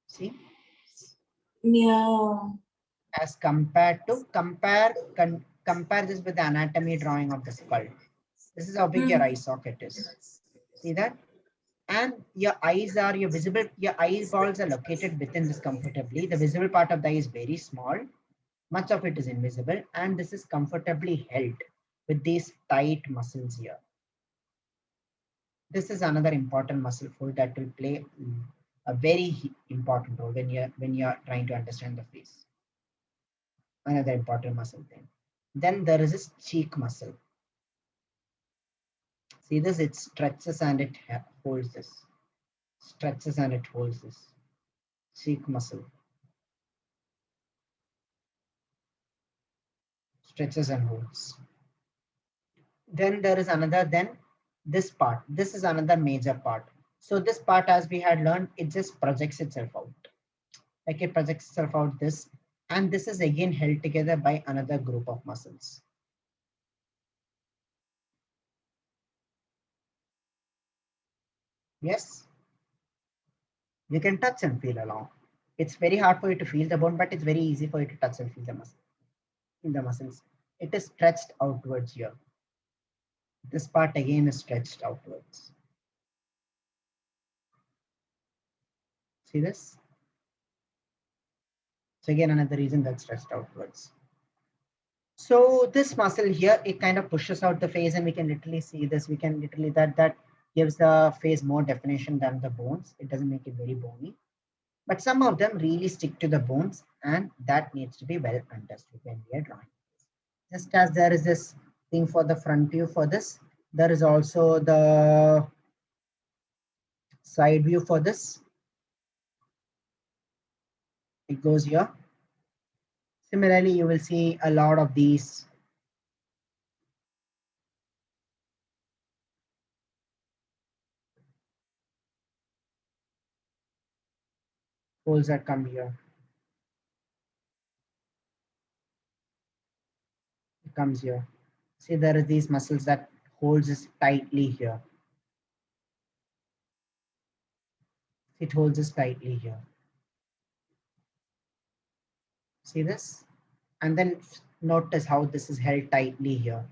See? Yeah. As compared to, compare this with the anatomy drawing of the skull. This is how big your eye socket is. See that? And your eyes are your eyeballs are located within this comfortably. The visible part of the eye is very small. Much of it is invisible, and this is comfortably held with these tight muscles here. This is another important muscle fold that will play a very important role when you're trying to understand the face. Another important muscle thing. Then there is this cheek muscle. See this? It stretches and it holds this. Stretches and it holds this. Cheek muscle. Stretches and holds. Then there is another, then this part. This is another major part. So this part, as we had learned, it just projects itself out. Like it projects itself out this. And this is again held together by another group of muscles. Yes. You can touch and feel along. It's very hard for you to feel the bone, but it's very easy for you to touch and feel the muscle. In the muscles, it is stretched outwards here. This part again is stretched outwards. See this? So again, another reason that's stretched outwards. So this muscle here, it kind of pushes out the face, and we can literally see this. We can literally, that gives the face more definition than the bones. It doesn't make it very bony. But some of them really stick to the bones, and that needs to be well understood when we are drawing. Just as there is this thing for the front view for this, there is also the side view for this. It goes here. Similarly, you will see a lot of these. Folds that come here. It comes here. See, there are these muscles that holds us tightly here. It holds us tightly here. See this? And then notice how this is held tightly here.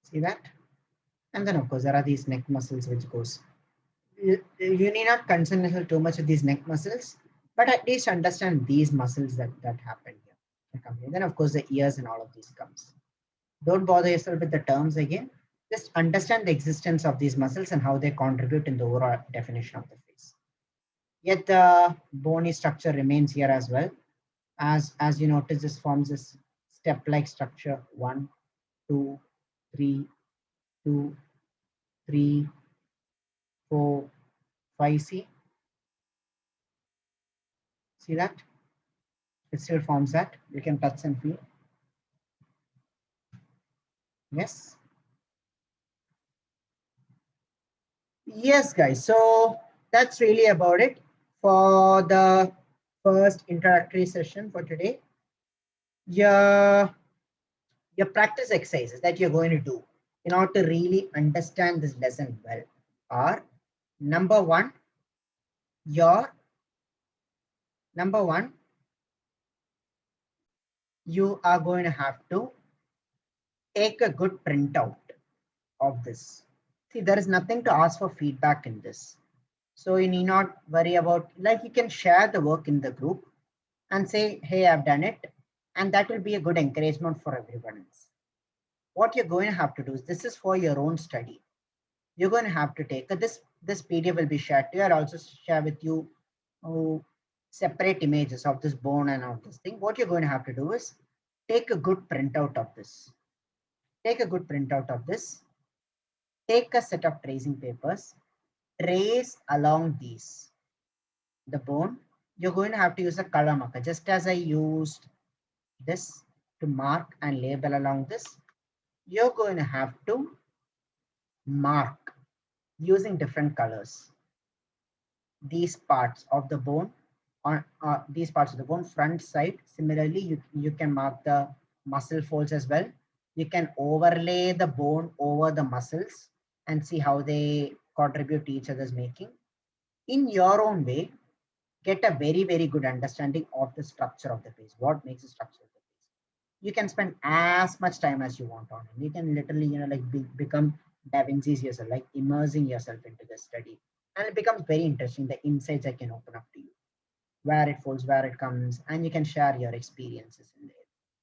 See that? And then of course there are these neck muscles which goes. You need not concern yourself too much with these neck muscles, but at least understand these muscles that happen here. Then of course the ears and all of these comes. Don't bother yourself with the terms again. Just understand the existence of these muscles and how they contribute in the overall definition of the face. Yet the bony structure remains here as well. As you notice, this forms this step-like structure. 1, 2, 3, 2, 3, 4, 5. See that? It still forms that. You can touch and feel. Yes. Yes, guys. So that's really about it for the first introductory session for today. Your practice exercises that you're going to do in order to really understand this lesson well are number one, you are going to have to take a good printout of this. See, there is nothing to ask for feedback in this. So you need not worry about, like, you can share the work in the group and say, hey, I've done it. And that will be a good encouragement for everyone else. What you're going to have to do is, this is for your own study. You're going to have to take this PDF will be shared to you. I'll also share with you separate images of this bone and of this thing. What you're going to have to do is take a good printout of this. Take a good printout of this. Take a set of tracing papers. Trace along these. The bone. You're going to have to use a color marker, just as I used this to mark and label along this. You're going to have to mark using different colors these parts of the bone, on these parts of the bone, front, side. Similarly, you can mark the muscle folds as well. You can overlay the bone over the muscles and see how they contribute to each other's making. In your own way, get a very, very good understanding of the structure of the face. What makes the structure of the face? You can spend as much time as you want on it. You can literally, become Da Vinci's yourself, like immersing yourself into the study. And it becomes very interesting, the insights I can open up to you, where it falls, where it comes, and you can share your experiences in there.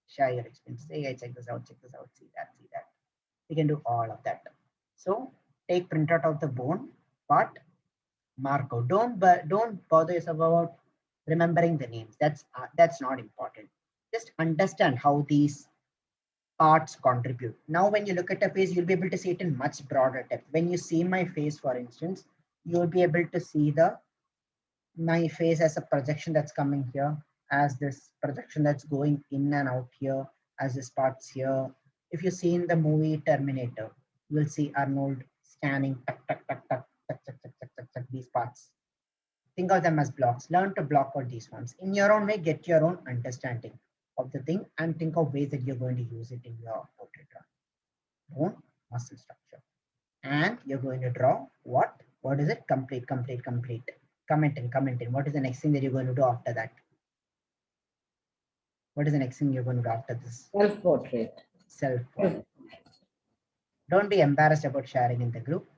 Share your experiences. Hey, check this out, see that. You can do all of that. So take printout of the bone, but mark out. Don't bother yourself about remembering the names. That's not important. Just understand how these parts contribute. Now, when you look at a face, you'll be able to see it in much broader depth. When you see my face, for instance, you'll be able to see my face as a projection that's coming here, as this projection that's going in and out here, as this parts here. If you see in the movie Terminator, you will see Arnold scanning these parts. Think of them as blocks. Learn to block out these ones. In your own way, get your own understanding of the thing and think of ways that you're going to use it in your portrait drawing. Bone, muscle structure. And you're going to draw what? What is it? Complete. Comment in. What is the next thing that you're going to do after that? What is the next thing you're going to do after this? Self-portrait. Self-portrait. Don't be embarrassed about sharing in the group.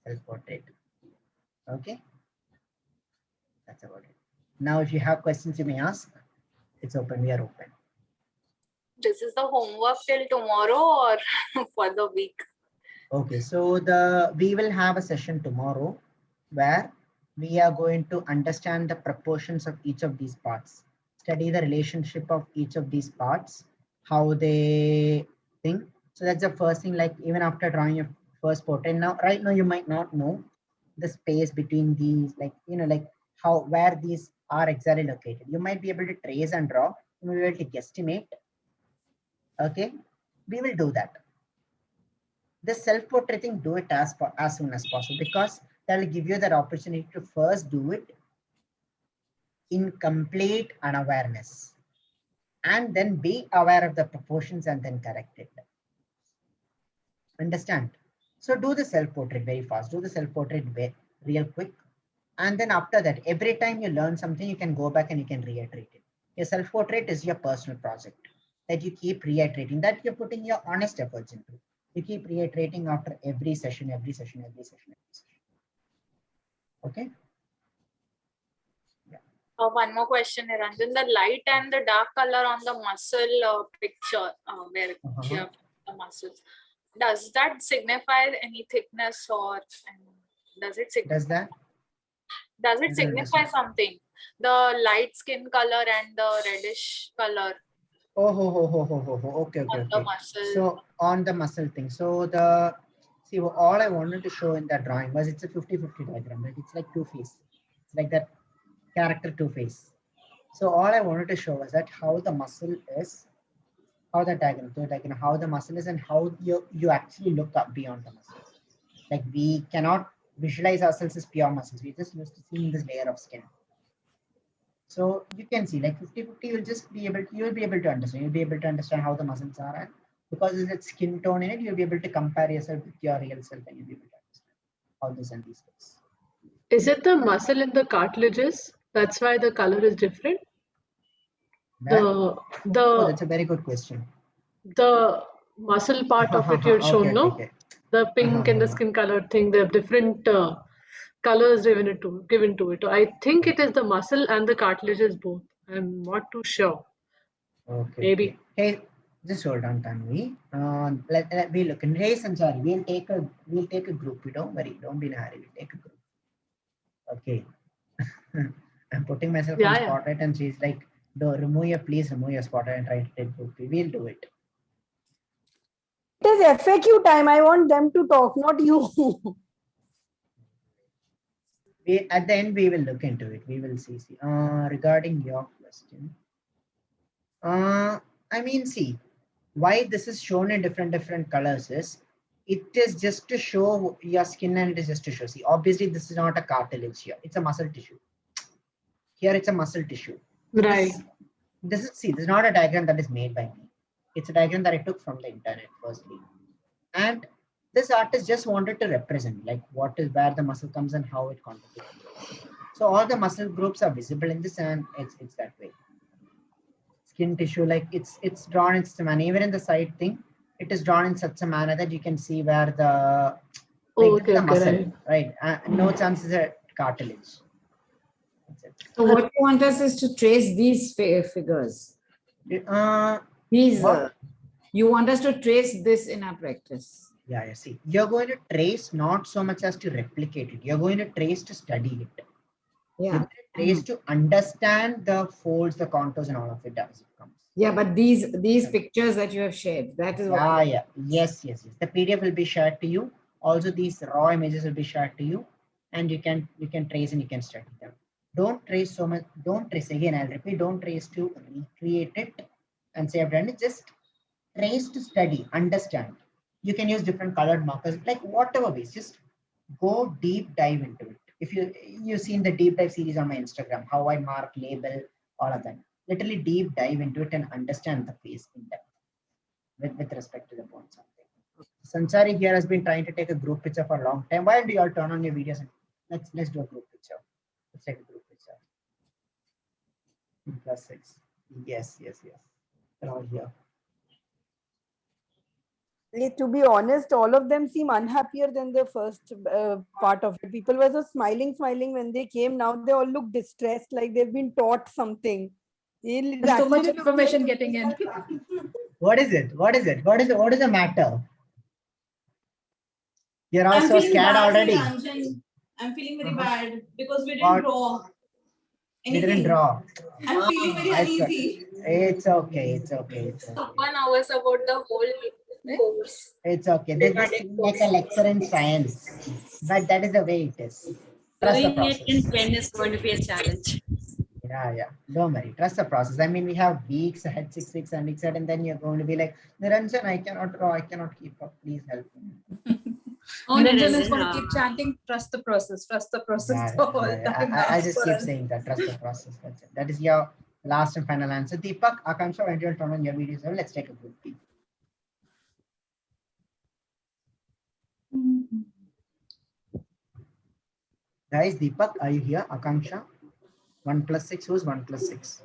Self-portrait. Okay? That's about it. Now, if you have questions you may ask, it's open. We are open. This is the homework till tomorrow or for the week? Okay, so we will have a session tomorrow where we are going to understand the proportions of each of these parts, study the relationship of each of these parts, how they think. So that's the first thing, like even after drawing your first portrait. Now, right now, you might not know the space between these, like, where these are exactly located. You might be able to trace and draw, you will be able to guesstimate. Okay, we will do that. This self-portrait thing, do it as soon as possible, because that will give you that opportunity to first do it in complete unawareness, and then be aware of the proportions and then correct it. Understand? So do the self-portrait very fast. Do the self-portrait real quick. And then after that, every time you learn something, you can go back and you can reiterate it. Your self-portrait is your personal project that you keep reiterating, that you're putting your honest efforts into. You keep reiterating after every session, every session, every session, every session. Okay? One more question, Niranjan. The light and the dark color on the muscle picture, where you have the muscles, does that signify any thickness, or does it signify? Does it signify something? The light skin color and the reddish color. Okay. The muscle. So on the muscle thing. So the all I wanted to show in that drawing was it's a 50-50 diagram, right? It's like two-face. It's like that character two-face. So all I wanted to show was that how the muscle is, how the diagram, how the muscle is, and how you actually look up beyond the muscle. Like we cannot visualize ourselves as pure muscles. We're just used to seeing this layer of skin. So you can see like 50-50, you'll be able to understand. You'll be able to understand how the muscles are, and because there's that skin tone in it, you'll be able to compare yourself with your real self, and you'll be able to understand how this and these things. Is it the muscle in the cartilages? That's why the color is different? Oh, that's a very good question. The muscle part of it you had shown, no? Okay. The pink and the skin color thing, the different colors given to it. I think it is the muscle and the cartilages both. I'm not too sure. Okay. Maybe. Hey, just hold on, Tanvi. Let we look. Hey, Sanchari, we'll take a group. Don't worry. Don't be in a hurry. We'll take a group. Okay. I'm putting myself on spotlight, and she's like, please remove your spotlight and try to take group. We'll do it. It is FAQ time. I want them to talk, not you. At the end, we will look into it. We will see. Regarding your question, I mean, see, why this is shown in different colors is, it is just to show your skin, and it is just to show. See, obviously, this is not a cartilage here. It's a muscle tissue. Here, it's a muscle tissue. Right. This is not a diagram that is made by me. It's a diagram that I took from the internet, firstly. And this artist just wanted to represent like where the muscle comes and how it contributes. So all the muscle groups are visible in this, and it's that way. Skin tissue, like it's drawn in such a manner. Even in the side thing, it is drawn in such a manner that you can see where the muscle, right? No chances at cartilage. So what you want us is to trace these figures. You want us to trace this in our practice. Yeah, see, you're going to trace not so much as to replicate it. You're going to trace to study it. Yeah. You're going to trace to understand the folds, the contours, and all of it as it comes. Yeah, but these pictures that you have shared, that is what. Yes. The PDF will be shared to you. Also, these raw images will be shared to you, and you can trace and you can study them. Don't trace so much. Don't trace again. I'll repeat. Don't trace to recreate it and say I've done it. Just trace to study, understand. You can use different colored markers, like whatever ways. Just go deep dive into it. If you've seen the deep dive series on my Instagram, how I mark, label, all of that. Literally deep dive into it and understand the face in depth with respect to the bones. Sanchari here has been trying to take a group picture for a long time. Why don't you all turn on your videos and let's do a group picture. Let's take a group picture. +6. Yes. They're all here. To be honest, all of them seem unhappier than the first part of it. People were so smiling when they came. Now they all look distressed, like they've been taught something. There's so much information getting in. What is it? What is the matter? You're all so scared already. I'm feeling very bad because we didn't draw. We didn't draw. I'm feeling very uneasy. It's okay. One hours about the whole course. It's okay. This is like a lecture in science, but that is the way it is. Doing it in pen is going to be a challenge. Yeah. Don't worry. Trust the process. I mean, we have weeks ahead, 6 weeks and then you're going to be like, Niranjan, I cannot draw. I cannot keep up. Please help me. Niranjan is going to keep chanting, trust the process the whole time. I'll just keep saying that, trust the process. That's it. That is your last and final answer. Deepak, Akanksha, when you'll turn on your videos, let's take a group peek. Guys, Deepak, are you here? Akanksha? 1 plus 6, who's 1 plus 6?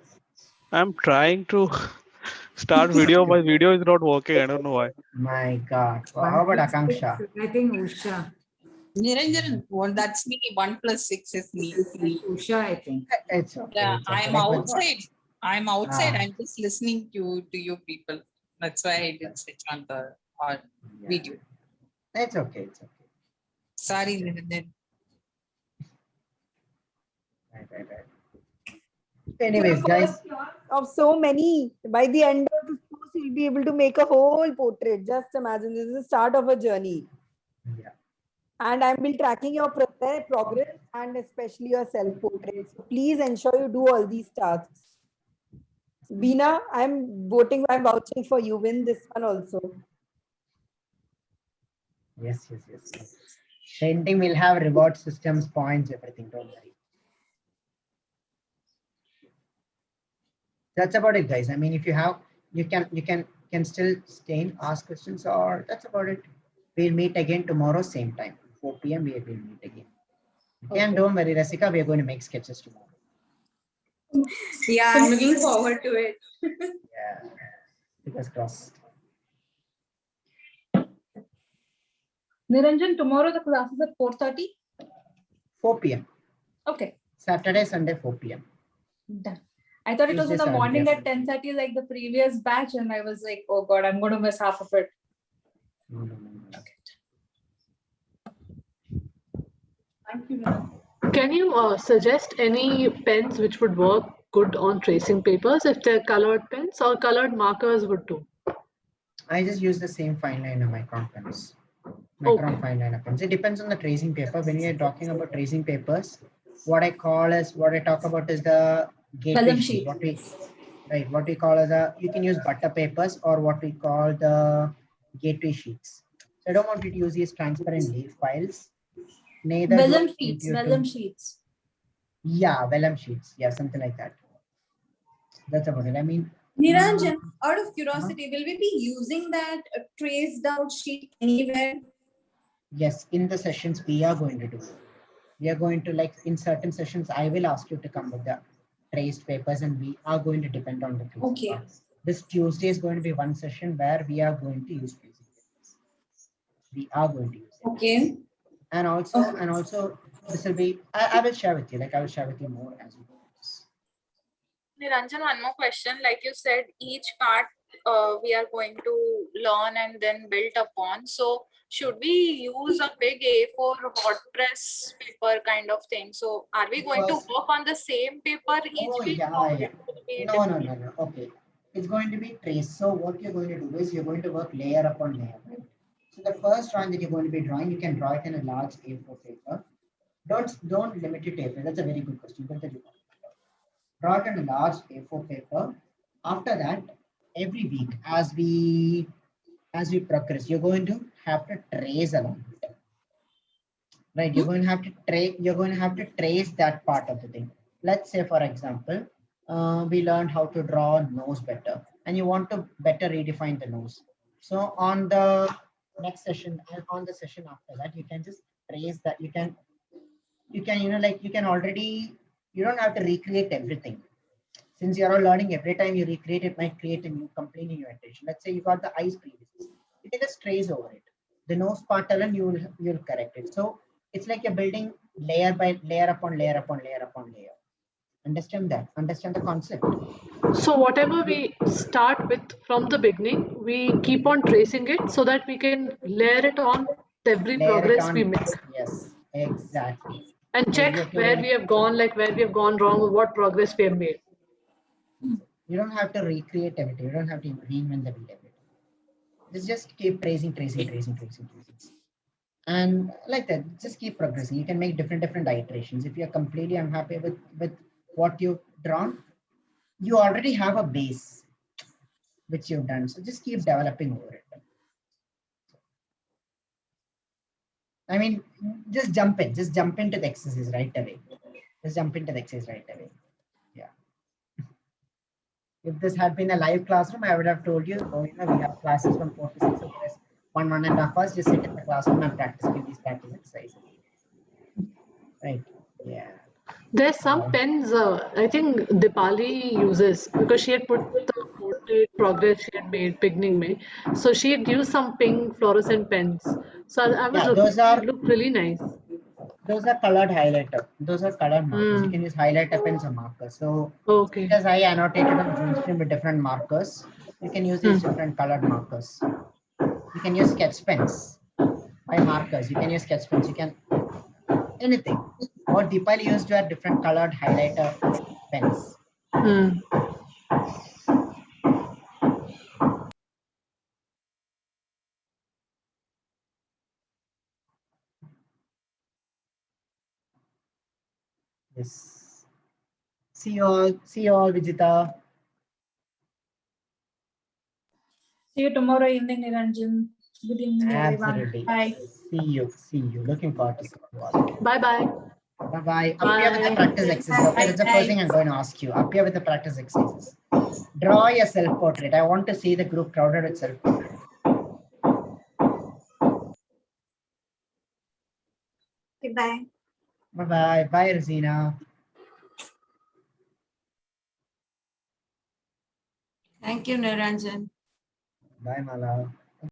I'm trying to start video. My video is not working. I don't know why. My God. Well, how about Akanksha? I think Usha. Niranjan, well, that's me. 1 plus 6 is me. Usha, I think. It's okay. Yeah, it's okay. I'm outside. I'm outside. Ah. I'm just listening to you people. That's why I didn't switch on the video. It's okay. It's okay. Sorry, Niranjan. Right. Anyways, guys. Of so many, by the end of this course, you'll be able to make a whole portrait. Just imagine, this is the start of a journey. Yeah. And I will tracking your progress and especially your self-portrait. So please ensure you do all these tasks. Beena, I'm vouching for you. Win this one also. Yes. Painting will have reward systems, points, everything. Don't worry. That's about it, guys. I mean, if you have, you can still stay and ask questions, or that's about it. We'll meet again tomorrow, same time, 4 p.m. We will meet again. Okay, and don't worry, Rasika, we are going to make sketches tomorrow. Yeah, I'm looking forward to it. Yeah, fingers crossed. Niranjan, tomorrow the class is at 4:30? 4 p.m. Okay. Saturday, Sunday, 4 p.m. Done. I thought it was in the Tuesday, morning Saturday, at 10:30 like the previous batch, and I was like, oh God, I'm going to miss half of it. No. Okay. Thank you. Can you suggest any pens which would work good on tracing papers if they're colored pens, or colored markers would do? I just use the same fine liner Micron pens. Micron fine liner pens. It depends on the tracing paper. When we are talking about tracing papers, what I talk about is the gateway sheet. What we call as you can use butter papers or what we call the gateway sheets. So I don't want you to use these transparent leaf files. Neither vellum sheets. Yeah, vellum sheets. Yeah, something like that. That's about it. I mean, Niranjan, out of curiosity, will we be using that traced out sheet anywhere? Yes, in the sessions we are going to do. We are going to, like, in certain sessions, I will ask you to come with the traced papers, and we are going to depend on the tracing. Okay. This Tuesday is going to be one session where we are going to use tracing papers. We are going to use it. Okay. And also, this will be, I will share with you, I will share with you more as we go. Niranjan, one more question. Like you said, each part we are going to learn and then build upon. So should we use a big A4 hot press paper kind of thing? So are we going to work on the same paper each week? Yeah. No. Okay. It's going to be traced. So what you're going to do is you're going to work layer upon layer, right? So the first drawing that you're going to be drawing, you can draw it in a large A4 paper. Don't limit it to A4. That's a very good question. Draw it on a large A4 paper. After that, every week as we progress, you're going to have to trace along it. Right? You're going to have to trace that part of the thing. Let's say, for example, we learned how to draw nose better, and you want to better redefine the nose. So on the next session and on the session after that, you can just trace that. You can you don't have to recreate everything. Since you're all learning, every time you recreate it might create a new complaint in your attention. Let's say you got the eyes previously. You can just trace over it. The nose part alone, you'll correct it. So it's like you're building layer by layer upon layer upon layer upon layer. Understand that? Understand the concept? So whatever we start with from the beginning, we keep on tracing it so that we can layer it on every progress we make. Yes, exactly. And check where we have gone, where we have gone wrong, or what progress we have made. You don't have to recreate everything. You don't have to reinvent the wheel. Just keep tracing. And like that, just keep progressing. You can make different iterations. If you're completely unhappy with what you've drawn, you already have a base which you've done. So just keep developing over it. I mean, just jump into the exercise right away. Just jump into the exercise right away. Yeah. If this had been a live classroom, I would have told you, oh, we have classes from 4 to 6. So there's 1.5 hours. Just sit in the classroom and practice. Give these practice exercises. Right. Yeah. There's some pens I think Dipali uses because she had put the portrait progress she had made beginning May. So she had used some pink fluorescent pens. So I was looking, those are it looked really nice. Those are colored highlighter. Those are colored markers. You can use highlighter pens or markers. So okay. Because I annotated on Zoom with different markers, you can use these different colored markers. You can use sketch pens by markers. You can use sketch pens. You can anything. What Deepali used were different colored highlighter pens. Yes. See you all, Vijita. See you tomorrow evening, Niranjan. Good evening, Absolutely. everyone. Bye. See you. Looking forward to seeing you all. Bye. Bye. Up here with the practice exercise. Okay, that's the first thing I'm going to ask you. Up here with the practice exercises. Draw your self-portrait. I want to see the group crowded with self-portrait. Okay, bye. Bye-bye. Bye, Rosina. Thank you, Niranjan. Bye, Mala.